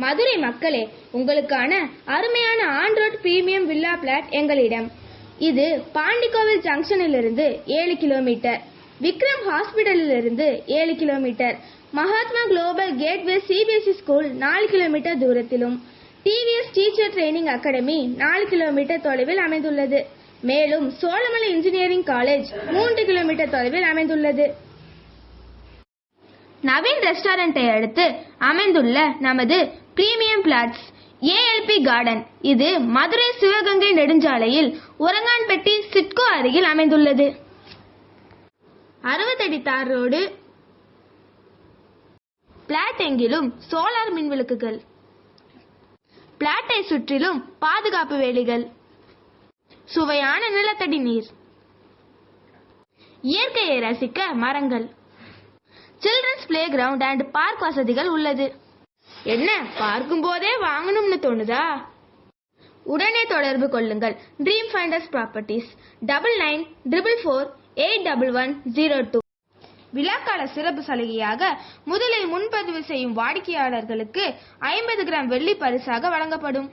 மதுரை மக்களே, உங்களுக்கான அருமையான ஆன்-ரோட் பிரீமியம் வில்லா பிளாட் எங்களிடம். இது பாண்டிக்கோவில் ஜங்ஷனிலிருந்து 7 கிலோமீட்டர், விக்ரம் ஹாஸ்பிட்டலிலிருந்து 7 kilometre, Mahatma global gateway CBSE school 4 kilometre தூரத்திலும், TVS teacher training academy 4 kilometre தொலைவில் அமைந்துள்ளது. மேலும் சோழமலை இன்ஜினியரிங் காலேஜ் 3 கிலோமீட்டர் தொலைவில் அமைந்துள்ளது. நவீன் ரெஸ்டாரண்டை அடுத்து அமைந்துள்ள நமது பிரீமியம் பிளாட்ஸ் ஏஎல்பி கார்டன். இது மதுரை சிவகங்கை நெடுஞ்சாலையில் உரங்கான்பட்டி சிட்கோ அருகில் அமைந்துள்ளது. 60 அடி தார் ரோடு, பிளாட் எங்கிலும் சோலார் மின்விளக்குகள், பிளாட்டை சுற்றிலும் பாதுகாப்பு வேலிகள், சுவையான நிலத்தடி நீர், இயற்கையை ரசிக்க மரங்கள், children's play ground and park வசதிகள் உள்ளது. என்ன, பார்க்கும் போதே வாங்கணும்னு தோணுதா? உடனே தொடர்பு கொள்ளுங்கள். Dream finders properties 9944481102. விழாக்கால சிறப்பு சலுகையாக முதலில் முன்பதிவு செய்யும் வாடிக்கையாளர்களுக்கு 50 கிராம் வெள்ளி பரிசாக வழங்கப்படும்.